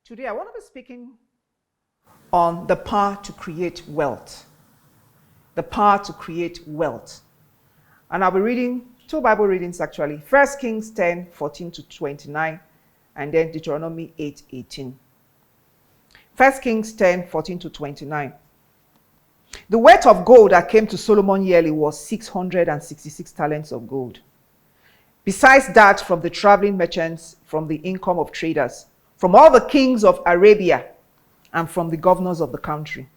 Today, I want to be speaking on the power to create wealth. The power to create wealth. And I'll be reading two Bible readings actually. 1 Kings 10, 14 to 29, and then Deuteronomy 8, 18. 1 Kings 10, 14 to 29. The weight of gold that came to Solomon yearly was 666 talents of gold. Besides that, from the traveling merchants, from the income of traders, from all the kings of Arabia, and from the governors of the country.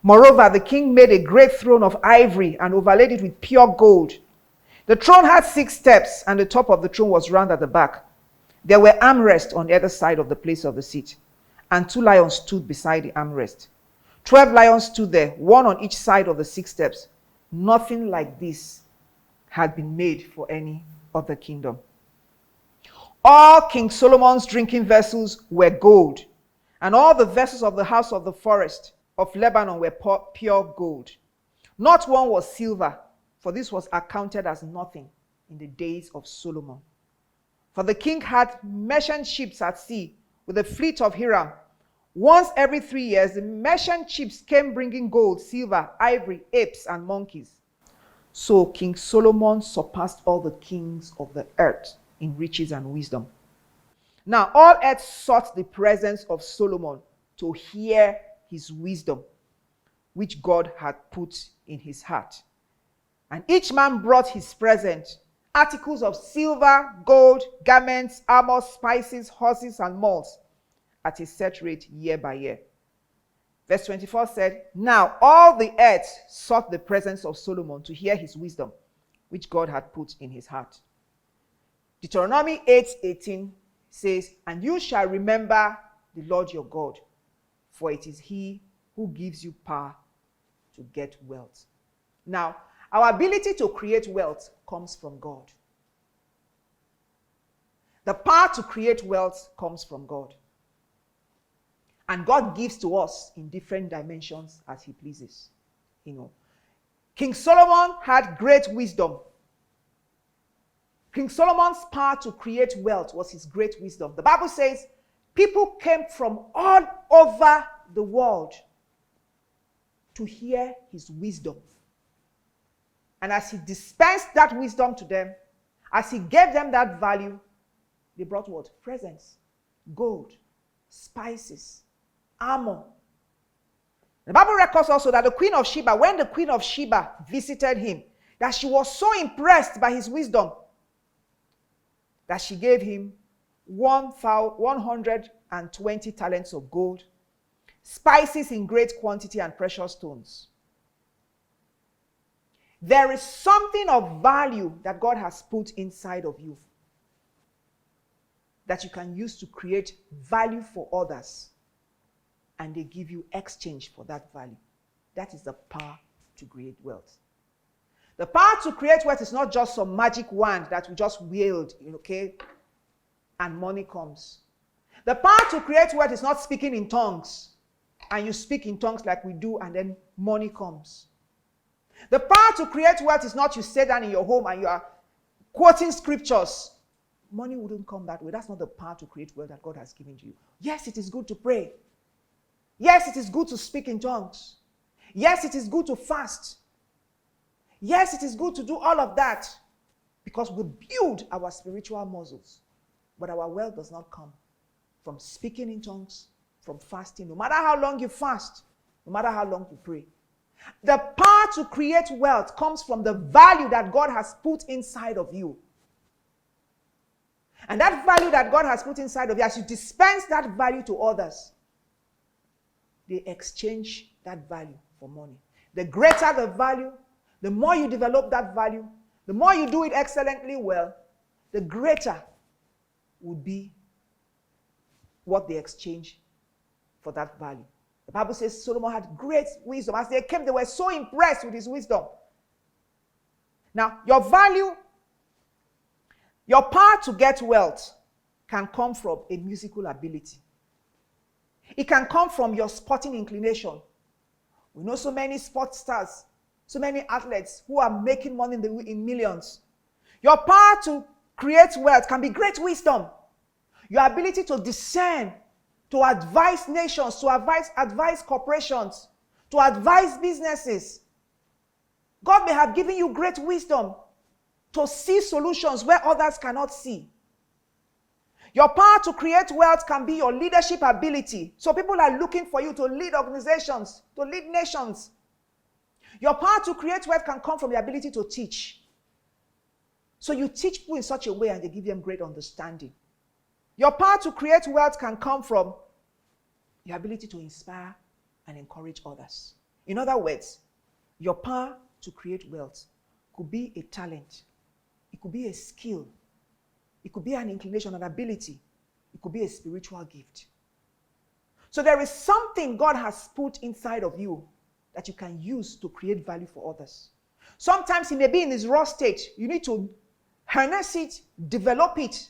Moreover, the king made a great throne of ivory and overlaid it with pure gold. The throne had 6 steps, and the top of the throne was round at the back. There were armrests on either side of the place of the seat, and 2 lions stood beside the armrest. 12 lions stood there, one on each side of the 6 steps. Nothing like this had been made for any other kingdom. All King Solomon's drinking vessels were gold, and all the vessels of the house of the forest of Lebanon were pure gold. Not one was silver, for this was accounted as nothing in the days of Solomon. For the king had merchant ships at sea with a fleet of Hiram. Once every 3 years, the merchant ships came bringing gold, silver, ivory, apes, and monkeys. So King Solomon surpassed all the kings of the earth in riches and wisdom. Now all earth sought the presence of Solomon to hear his wisdom, which God had put in his heart. And each man brought his present, articles of silver, gold, garments, armor, spices, horses, and mules, at a set rate year by year. Verse 24 said, Now all the earth sought the presence of Solomon to hear his wisdom, which God had put in his heart. Deuteronomy 8:18 says, And you shall remember the Lord your God, for it is he who gives you power to get wealth. Now, our ability to create wealth comes from God. The power to create wealth comes from God. And God gives to us in different dimensions as he pleases. King Solomon had great wisdom. King Solomon's power to create wealth was his great wisdom. The Bible says people came from all over the world to hear his wisdom. And as he dispensed that wisdom to them, as he gave them that value, they brought what? Presents, gold, spices, armor. The Bible records also that the Queen of Sheba, when the Queen of Sheba visited him, that she was so impressed by his wisdom that she gave him 120 talents of gold, spices in great quantity, and precious stones. There is something of value that God has put inside of you that you can use to create value for others, and they give you exchange for that value. That is the power to create wealth. The power to create wealth is not just some magic wand that we just wield, and money comes. The power to create wealth is not speaking in tongues, and you speak in tongues like we do, and then money comes. The power to create wealth is not you sit down in your home and you are quoting scriptures. Money wouldn't come that way. That's not the power to create wealth that God has given to you. Yes, it is good to pray. Yes, it is good to speak in tongues. Yes, it is good to fast. Yes, it is good to do all of that because we build our spiritual muscles. But our wealth does not come from speaking in tongues, from fasting. No matter how long you fast, no matter how long you pray. The power to create wealth comes from the value that God has put inside of you. And that value that God has put inside of you, as you dispense that value to others, they exchange that value for money. The greater the value, the more you develop that value, the more you do it excellently well, the greater would be what they exchange for that value. The Bible says Solomon had great wisdom. As they came, they were so impressed with his wisdom. Now, your value, your power to get wealth can come from a musical ability. It can come from your sporting inclination. We know so many sports stars, so many athletes who are making money in millions. Your power to create wealth can be great wisdom. Your ability to discern to advise nations, to advise corporations, to advise businesses. God may have given you great wisdom to see solutions where others cannot see. Your power to create wealth can be your leadership ability. So people are looking for you to lead organizations, to lead nations. Your power to create wealth can come from the ability to teach. So you teach people in such a way and they give them great understanding. Your power to create wealth can come from your ability to inspire and encourage others. In other words, your power to create wealth could be a talent. It could be a skill. It could be an inclination, an ability. It could be a spiritual gift. So there is something God has put inside of you that you can use to create value for others. Sometimes it may be in its raw state. You need to harness it, develop it,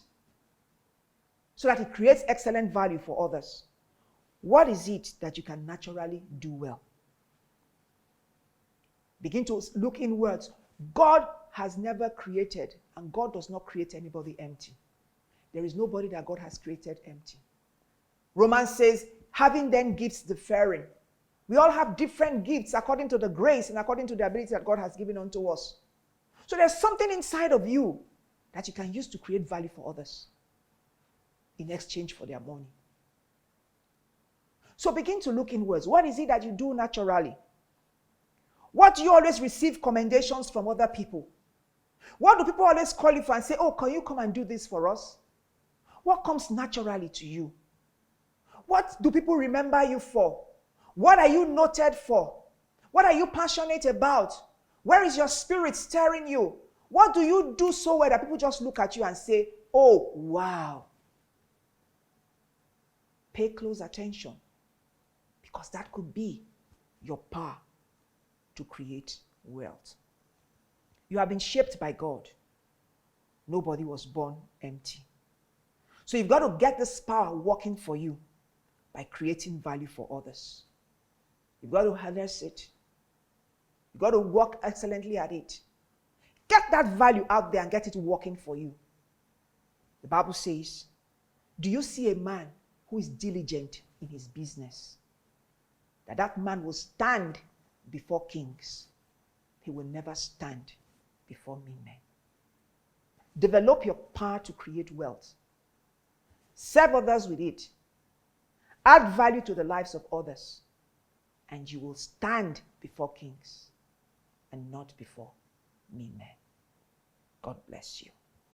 so that it creates excellent value for others. What is it that you can naturally do well? Begin to look inwards. God has never created, and God does not create anybody empty. There is nobody that God has created empty. Romans says, having then gifts differing. We all have different gifts according to the grace and according to the ability that God has given unto us. So there's something inside of you that you can use to create value for others in exchange for their money. So begin to look inwards. What is it that you do naturally? What do you always receive commendations from other people? What do people always call you for and say, oh, can you come and do this for us? What comes naturally to you? What do people remember you for? What are you noted for? What are you passionate about? Where is your spirit stirring you? What do you do so well that people just look at you and say, oh, wow. Pay close attention, because that could be your power to create wealth. You have been shaped by God. Nobody was born empty. So you've got to get this power working for you by creating value for others. You've got to harness it. You've got to work excellently at it. Get that value out there and get it working for you. The Bible says, do you see a man who is diligent in his business? That man will stand before kings. He will never stand before mean men. Develop your power to create wealth. Serve others with it. Add value to the lives of others. And you will stand before kings and not before mean men. God bless you.